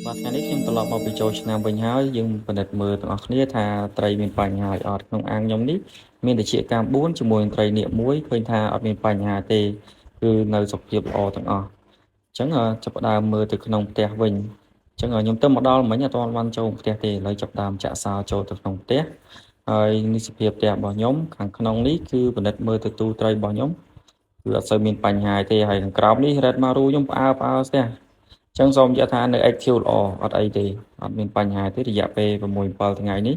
បាទថ្ងៃនេះខ្ញុំត្រឡប់មកពីចូលឆ្នាំវិញហើយយើងពិនិត្យមើលទាំងអស់គ្នាថាត្រីមានបញ្ហាអត់ក្នុងអាងខ្ញុំនេះមានតិចកាម4ជាមួយនឹងត្រីនៀកមួយឃើញថាអត់មានបញ្ហាទេគឺនៅសុខភាពល្អទាំងអស់អញ្ចឹងចាប់ផ្ដើមមើលទៅក្នុងផ្ទះវិញអញ្ចឹងខ្ញុំទៅមកដល់មិញអត់ទាន់បានចូលផ្ទះទេឥឡូវចាប់ផ្ដើមចាក់សោចូលទៅក្នុងផ្ទះហើយនេះសភាពផ្ទះរបស់ខ្ញុំខាងក្នុងនេះគឺពិនិត្យមើលទៅទូត្រីរបស់ខ្ញុំគឺអត់សូវមានបញ្ហាទេហើយខាងក្រោមនេះ Red Maru ខ្ញុំផ្អើស្ទះចឹងសូមនិយាយថានៅ active ល្អអត់អីទេអត់មានបញ្ហាទេរយៈពេល6 7ថ្ងៃនេះ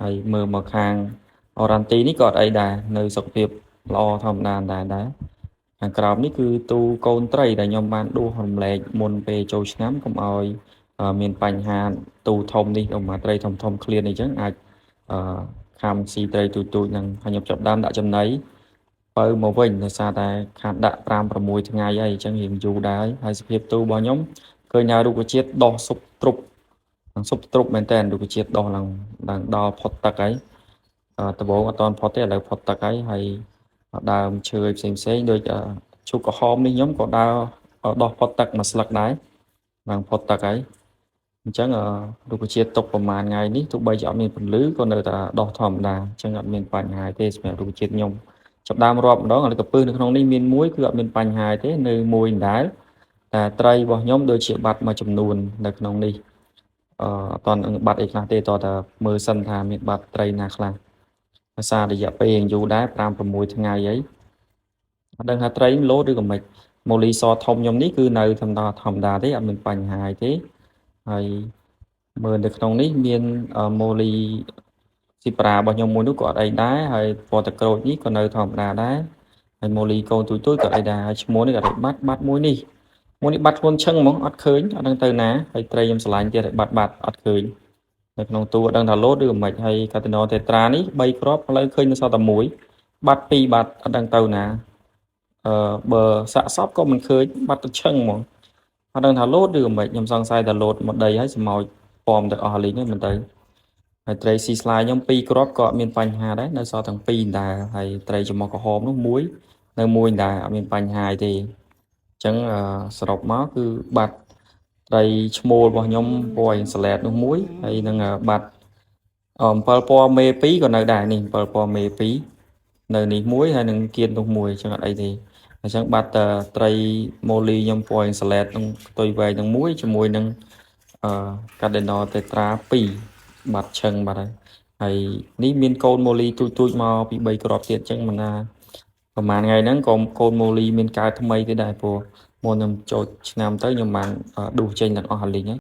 ហើយមើលមកខាង warranty នេះក៏អត់អីដែរនៅសុខភាពល្អធម្មតាដែរខាងក្រោមនេះគឺទូកូនត្រីដែលខ្ញុំបានដួសរំលែកមុនពេលចូលឆ្នាំកុំឲ្យមានបញ្ហាទូធំនេះមកត្រីធំឃ្លានអីចឹងអាចខាំស៊ីត្រីទូចហ្នឹងហើយខ្ញុំចាប់ដើមដាក់ចំណីបើមកវិញដោយសារតែខាតដាក់5 6ថ្ងៃហើយអញ្ចឹងរៀងយូរដែរហើយសភាពទូរបស់ខ្ញុំឃើញថារុក្ខជាតិដុះស៊ុបទ្រុបស៊ុបទ្រុបមែនតើរុក្ខជាតិដុះឡើងដល់ផុតទឹកហើយដំបូងអត់ទាន់ផុតទេឥឡូវផុតទឹកហើយដើមឈើផ្សេងដូចឈូកក្រហមនេះខ្ញុំក៏ដើរដោះផុតទឹកមួយស្លឹកដែរឡើងផុតទឹកហើយអញ្ចឹងរុក្ខជាតិទុកប្រហែលថ្ងៃនេះទោះបីជាអត់មានពន្លឺក៏នៅតែដោះធម្មតាអញ្ចឹងអត់មានបញ្ហាទេសម្រាប់រុក្ខជាតិខ្ញុំចាប់ដើមរាប់ម្ដងឥឡូវក្រពើនៅក្នុងនេះមានមួយគឺអត់មានបញ្ហាទេនៅមួយដែរតែត្រីរបស់ខ្ញុំដូចជាបាត់មួយចំនួននៅក្នុងនេះអត់ទាន់បាត់អីខ្លះទេតោះតែមើលសិនថាមានបាត់ត្រីណាខ្លះភាសារយៈពេលយូរដែរ5 6ថ្ងៃហើយអត់ដឹងថាត្រីលោតឬក៏មិនម៉ូលីសធំខ្ញុំនេះគឺនៅធម្មតាទេអត់មានបញ្ហាទេហើយមើលនៅក្នុងនេះមានម៉ូលីស៊ីប្រារបស់ខ្ញុំមួយនោះក៏អត់អីដែរហើយពណ៌ទឹកក្រូចនេះក៏នៅធម្មតាដែរហើយម៉ូលីកូនទូចក៏អីដែរហើយឈ្មោះនេះក៏បាត់មួយនេះបាត់ខ្លួនឈឹងហ្មងអត់ឃើញអត់ដឹងទៅណាហើយត្រីខ្ញុំឆ្លាញ់ទៀតហើយបាត់អត់ឃើញនៅក្នុងទូអត់ដឹងថាលោតឬមិនហើយកាទីណូតេត្រានេះ3គ្រាប់ឥឡូវឃើញនៅសល់តែមួយបាត់2បាត់អត់ដឹងទៅណាបើសាកសពក៏មិនឃើញបាត់ទៅឈឹងហ្មងអត់ដឹងថាលោតឬមិនខ្ញុំសង្ស័យថាលោតមកដីហើយសម្ោចពំទៅអស់លីងហ្នឹងមិនទៅហើយត្រីស៊ីស្លាយខ្ញុំ2គ្រាប់ក៏អត់មានបញ្ហាដែរនៅសល់ទាំង2ដែរហើយត្រីចំមុះក្រហមនោះមួយនៅមួយដែរអត់មានបញ្ហាទេអញ្ចឹងសរុបមកគឺបាត់ត្រីឈ្មោលរបស់ខ្ញុំពណ៌ស្លែតនោះមួយហើយនឹងបាត់7ពណ៌មេ2ក៏នៅដែរនេះ7ពណ៌មេ2នៅនេះមួយហើយនឹងគៀននោះមួយអញ្ចឹងអត់អីទេអញ្ចឹងបាត់ត្រីម៉ូលីខ្ញុំពណ៌ស្លែតនឹងផ្ទុយវែងនឹងមួយជាមួយនឹងកាដេណូតេត្រា2បាត់ឈឹងបាត់ហើយនេះមានកូនម៉ូលីទូចមកពី3គ្រាប់ទៀតអញ្ចឹងមិនណាប្រហែលថ្ងៃហ្នឹងក៏កូនម៉ូលីមានកើតថ្មីទៀតដែរព្រោះមុនខ្ញុំចូលឆ្នាំទៅខ្ញុំបានដួសចេញទាំងអស់អាលីងហើយ